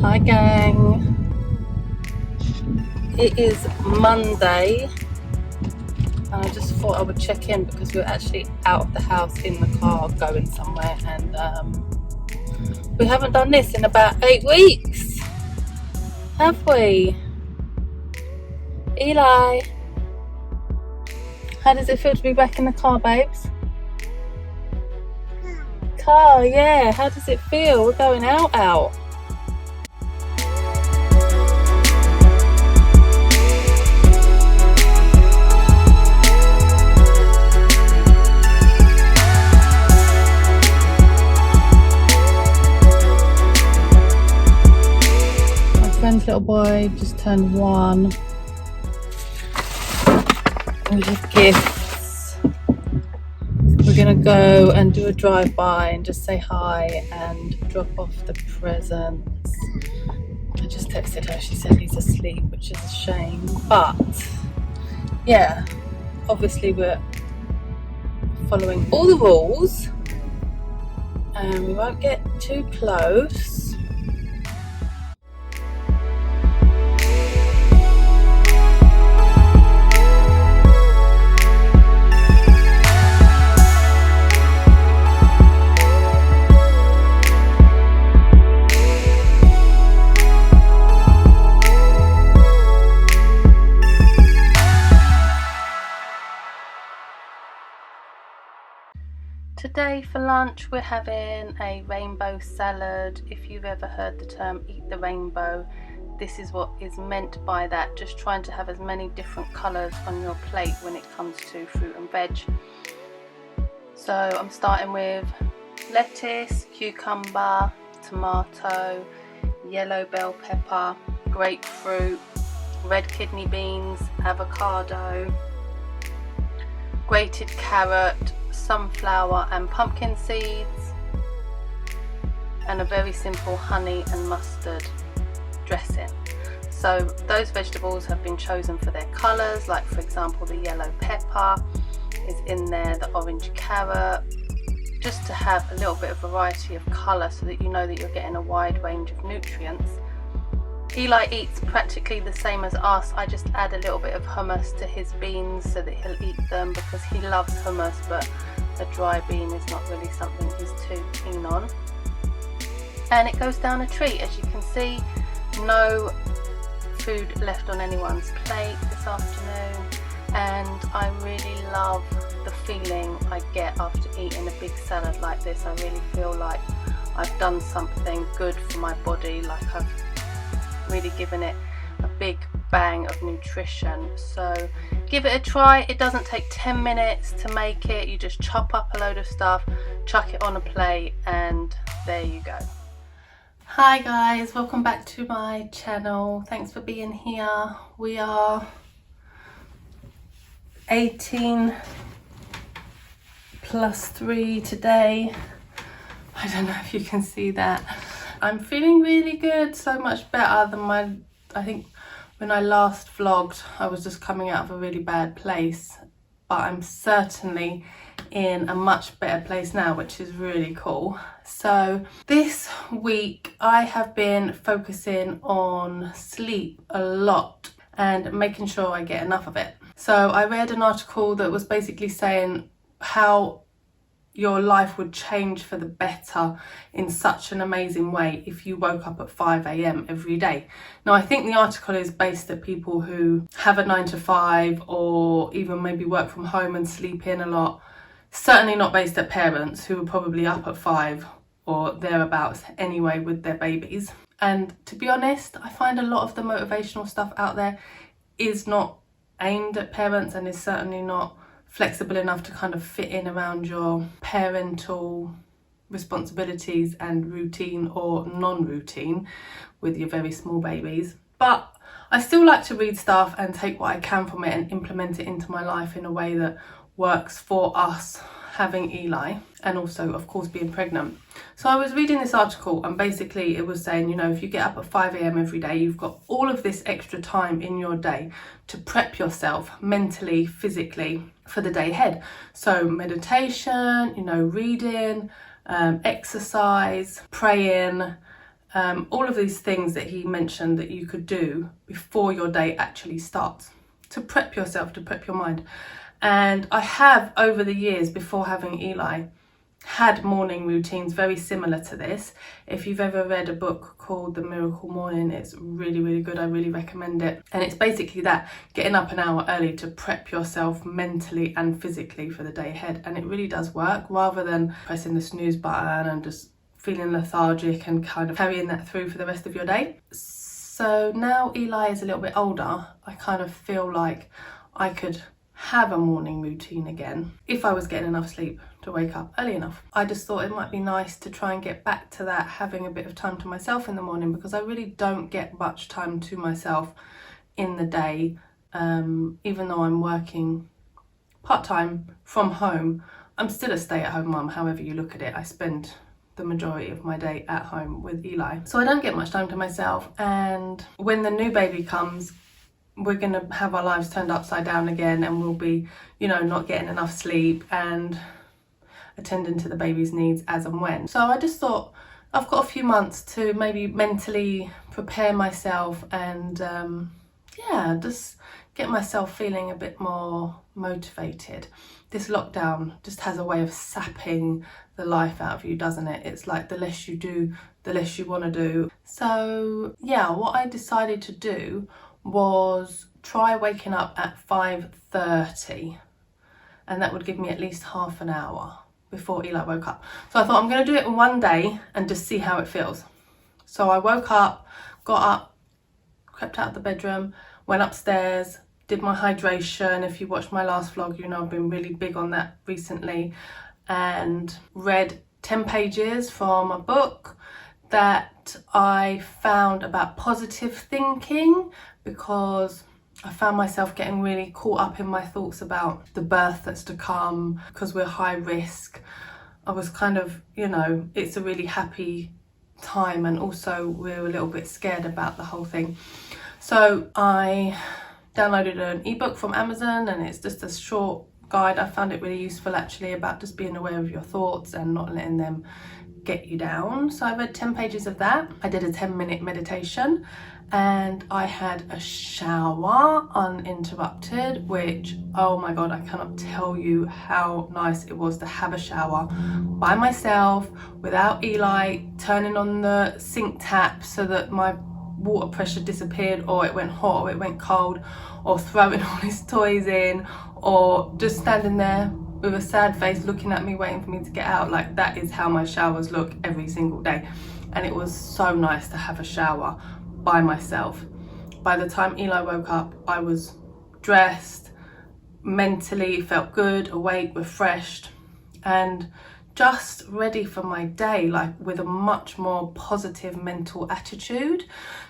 Hi gang, it is Monday and I just thought I would check in because we're actually out of the house in the car going somewhere, and we haven't done this in about 8 weeks, have we? Eli, how does it feel to be back in the car, babes? Car, yeah, how does it feel? We're going out. Friend's little boy just turned 1. We have gifts. We're gonna go and do a drive-by and just say hi and drop off the presents. I just texted her, she said he's asleep, which is a shame, but yeah, obviously we're following all the rules and we won't get too close. Today for lunch we're having a rainbow salad. If you've ever heard the term eat the rainbow, this is what is meant by that, just trying to have as many different colours on your plate when it comes to fruit and veg. So I'm starting with lettuce, cucumber, tomato, yellow bell pepper, grapefruit, red kidney beans, avocado, grated carrot, sunflower and pumpkin seeds, and a very simple honey and mustard dressing. So those vegetables have been chosen for their colours, like for example the yellow pepper is in there, the orange carrot, just to have a little bit of variety of colour so that you know that you're getting a wide range of nutrients. Eli eats practically the same as us. I just add a little bit of hummus to his beans so that he'll eat them because he loves hummus, but a dry bean is not really something he's too keen on. And it goes down a treat. As you can see, no food left on anyone's plate this afternoon, and I really love the feeling I get after eating a big salad like this. I really feel like I've done something good for my body, like I've really given it a big bang of nutrition. So give it a try. It doesn't take 10 minutes to make it. You just chop up a load of stuff, chuck it on a plate, and there you go. Hi guys, welcome back to my channel. Thanks for being here. We are 18 plus 3 today. I don't know if you can see that. I'm feeling really good, so much better than I think when I last vlogged, I was just coming out of a really bad place, but I'm certainly in a much better place now, which is really cool. So this week I have been focusing on sleep a lot and making sure I get enough of it. So I read an article that was basically saying how your life would change for the better in such an amazing way if you woke up at 5 a.m. every day. Now, I think the article is based at people who have a 9 to 5 or even maybe work from home and sleep in a lot. Certainly not based at parents who are probably up at 5 or thereabouts anyway with their babies. And to be honest, I find a lot of the motivational stuff out there is not aimed at parents and is certainly not flexible enough to kind of fit in around your parental responsibilities and routine or non-routine with your very small babies. But I still like to read stuff and take what I can from it and implement it into my life in a way that works for us having Eli and also of course being pregnant. So I was reading this article and basically it was saying, you know, if you get up at 5 a.m. every day, you've got all of this extra time in your day to prep yourself mentally, physically for the day ahead. So meditation, you know, reading, exercise, praying, all of these things that he mentioned that you could do before your day actually starts, to prep yourself, to prep your mind. And I have, over the years before having Eli, had morning routines very similar to this. If you've ever read a book called The Miracle Morning, it's really, really good. I really recommend it. And it's basically that, getting up an hour early to prep yourself mentally and physically for the day ahead. And it really does work, rather than pressing the snooze button and just feeling lethargic and kind of carrying that through for the rest of your day. So now Eli is a little bit older, I kind of feel like I could have a morning routine again if I was getting enough sleep to wake up early enough. I just thought it might be nice to try and get back to that, having a bit of time to myself in the morning, because I really don't get much time to myself in the day. Even though I'm working part-time from home, I'm still a stay-at-home mum, however you look at it. I spend the majority of my day at home with Eli, so I don't get much time to myself. And when the new baby comes, we're going to have our lives turned upside down again, and we'll be, you know, not getting enough sleep and attending to the baby's needs as and when. So I just thought, I've got a few months to maybe mentally prepare myself and just get myself feeling a bit more motivated. This lockdown just has a way of sapping the life out of you, doesn't it? It's like the less you do, the less you want to do. So yeah, what I decided to do was try waking up at 5:30, and that would give me at least half an hour before Eli woke up. So I thought, I'm going to do it in one day and just see how it feels. So I woke up, got up, crept out of the bedroom, went upstairs, did my hydration. If you watched my last vlog, you know I've been really big on that recently, and read 10 pages from a book that I found about positive thinking, because I found myself getting really caught up in my thoughts about the birth that's to come, because we're high risk. I was kind of, you know, it's a really happy time, and also we're a little bit scared about the whole thing. So I downloaded an ebook from Amazon, and it's just a short guide. I found it really useful actually, about just being aware of your thoughts and not letting them get you down. So I read 10 pages of that. I did a 10-minute meditation, and I had a shower uninterrupted, which, oh my god, I cannot tell you how nice it was to have a shower by myself without Eli turning on the sink tap so that my water pressure disappeared, or it went hot or it went cold, or throwing all his toys in, or just standing there with a sad face looking at me waiting for me to get out. Like, that is how my showers look every single day. And it was so nice to have a shower by myself. By the time Eli woke up, I was dressed, mentally felt good, awake, refreshed, and just ready for my day, like with a much more positive mental attitude.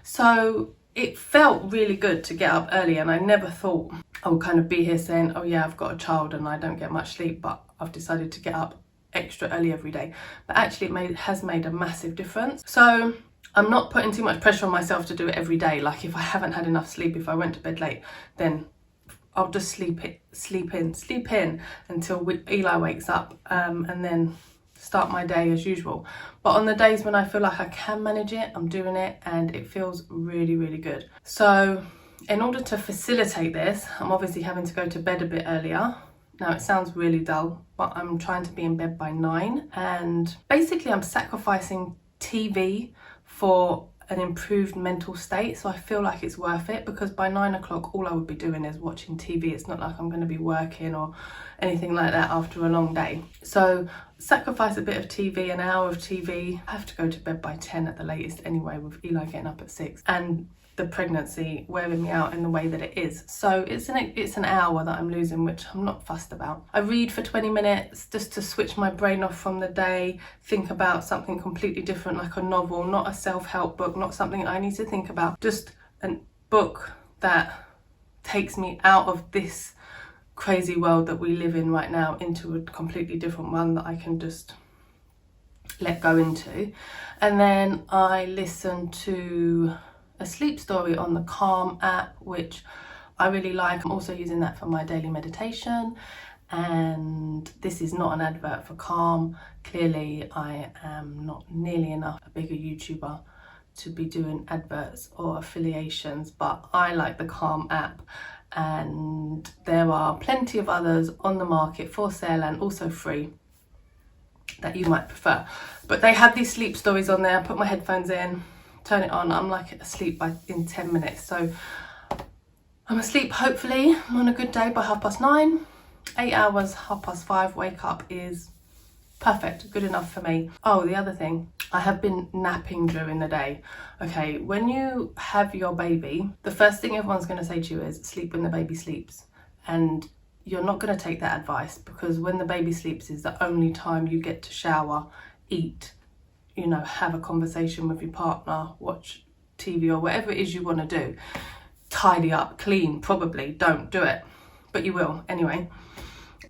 So it felt really good to get up early, and I never thought I would kind of be here saying, oh yeah, I've got a child and I don't get much sleep, but I've decided to get up extra early every day. But actually it has made a massive difference. So I'm not putting too much pressure on myself to do it every day. Like, if I haven't had enough sleep, if I went to bed late, then I'll just sleep in until Eli wakes up, and then start my day as usual. But on the days when I feel like I can manage it, I'm doing it, and it feels really, really good. So in order to facilitate this, I'm obviously having to go to bed a bit earlier. Now, it sounds really dull, but I'm trying to be in bed by 9, and basically I'm sacrificing TV for an improved mental state. So I feel like it's worth it, because by 9 o'clock all I would be doing is watching TV. It's not like I'm going to be working or anything like that after a long day. So sacrifice a bit of TV, an hour of TV. I have to go to bed by 10 at the latest anyway, with Eli getting up at 6, and the pregnancy wearing me out in the way that it is. So it's an hour that I'm losing, which I'm not fussed about. I read for 20 minutes just to switch my brain off from the day, think about something completely different, like a novel, not a self-help book, not something I need to think about, just a book that takes me out of this crazy world that we live in right now into a completely different one that I can just let go into. And then I listen to a sleep story on the Calm app, which I really like. I'm also using that for my daily meditation, and this is not an advert for Calm. Clearly I am not nearly enough a bigger YouTuber to be doing adverts or affiliations, but I like the Calm app, and there are plenty of others on the market for sale and also free that you might prefer. But they have these sleep stories on there. I put my headphones in, turn it on, I'm like asleep in 10 minutes. So I'm asleep, hopefully, on a good day by 9:30. 8 hours, 5:30, wake up is perfect, good enough for me. Oh, the other thing, I have been napping during the day. Okay, when you have your baby, the first thing everyone's going to say to you is sleep when the baby sleeps. And you're not going to take that advice, because when the baby sleeps is the only time you get to shower, eat, you know, have a conversation with your partner, watch TV or whatever it is you want to do. Tidy up, clean, probably, don't do it, but you will anyway.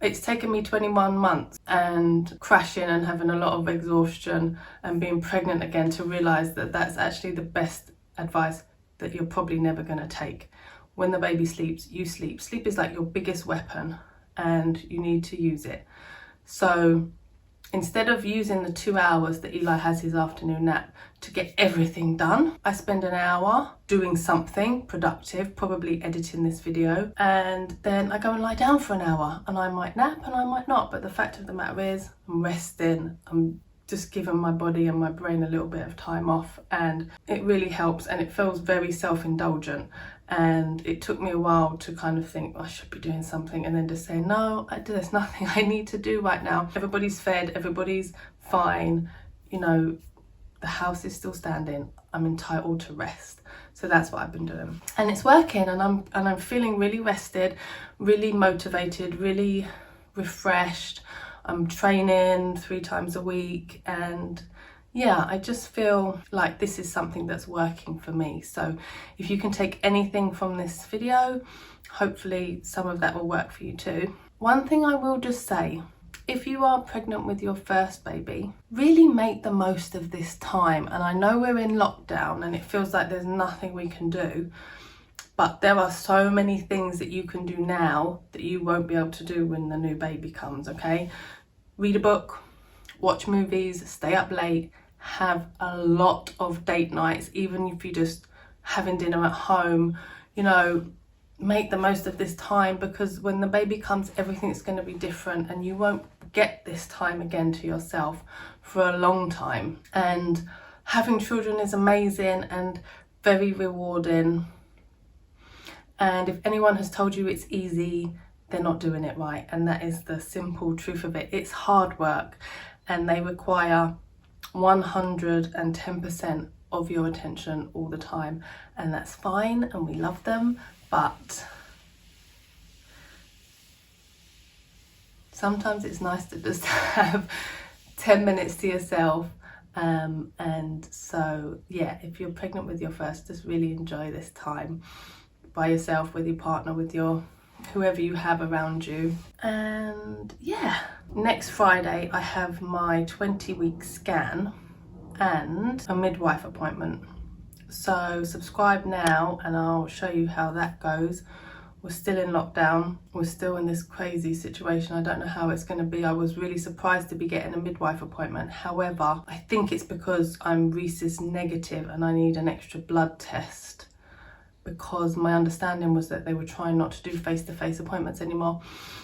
It's taken me 21 months and crashing and having a lot of exhaustion and being pregnant again to realise that that's actually the best advice that you're probably never going to take. When the baby sleeps, you sleep. Sleep is like your biggest weapon and you need to use it. So instead of using the 2 hours that Eli has his afternoon nap to get everything done, I spend an hour doing something productive, probably editing this video, and then I go and lie down for an hour, and I might nap and I might not, but the fact of the matter is I'm resting, I'm just giving my body and my brain a little bit of time off, and it really helps, and it feels very self-indulgent. And it took me a while to kind of think, I should be doing something, and then just say, no, there's nothing I need to do right now. Everybody's fed, everybody's fine, you know, the house is still standing, I'm entitled to rest. So that's what I've been doing, and it's working, and I'm feeling really rested, really motivated, really refreshed. I'm training 3 times a week, and yeah, I just feel like this is something that's working for me. So if you can take anything from this video, hopefully some of that will work for you too. One thing I will just say, if you are pregnant with your first baby, really make the most of this time. And I know we're in lockdown and it feels like there's nothing we can do, but there are so many things that you can do now that you won't be able to do when the new baby comes, okay? Read a book, watch movies, stay up late, have a lot of date nights, even if you're just having dinner at home, you know, make the most of this time, because when the baby comes, everything's going to be different and you won't get this time again to yourself for a long time. And having children is amazing and very rewarding. And if anyone has told you it's easy, they're not doing it right. And that is the simple truth of it. It's hard work and they require 110% of your attention all the time, and that's fine and we love them, but sometimes it's nice to just have 10 minutes to yourself. And so yeah, if you're pregnant with your first, just really enjoy this time by yourself, with your partner, with your whoever you have around you. And yeah, next Friday I have my 20-week scan and a midwife appointment. So subscribe now and I'll show you how that goes. We're still in lockdown, we're still in this crazy situation. I don't know how it's going to be. I was really surprised to be getting a midwife appointment. However, I think it's because I'm rhesus negative and I need an extra blood test, because my understanding was that they were trying not to do face-to-face appointments anymore.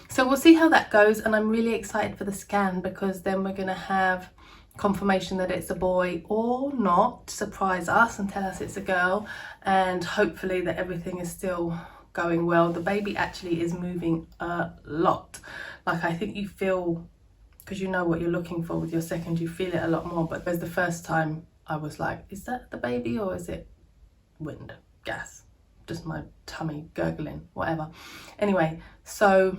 So we'll see how that goes, and I'm really excited for the scan, because then we're going to have confirmation that it's a boy or not, surprise us and tell us it's a girl, and hopefully that everything is still going well. The baby actually is moving a lot. Like, I think you feel, because you know what you're looking for with your second, you feel it a lot more. But there's the first time I was like, is that the baby or is it wind, gas, just my tummy gurgling, whatever. Anyway, so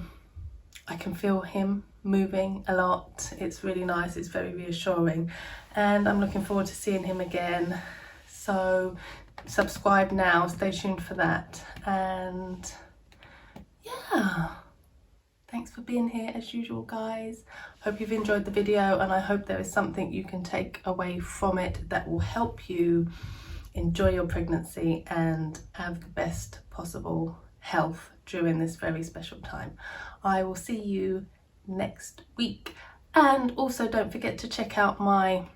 I can feel him moving a lot. It's really nice, it's very reassuring, and I'm looking forward to seeing him again. So subscribe now, stay tuned for that. And yeah, thanks for being here as usual, guys. Hope you've enjoyed the video, and I hope there is something you can take away from it that will help you enjoy your pregnancy and have the best possible health during this very special time. I will see you next week, and also don't forget to check out my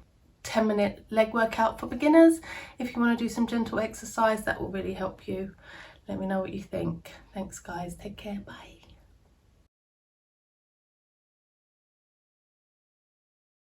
10-minute leg workout for beginners. If you want to do some gentle exercise, that will really help you. Let me know what you think. Thanks guys, take care, bye.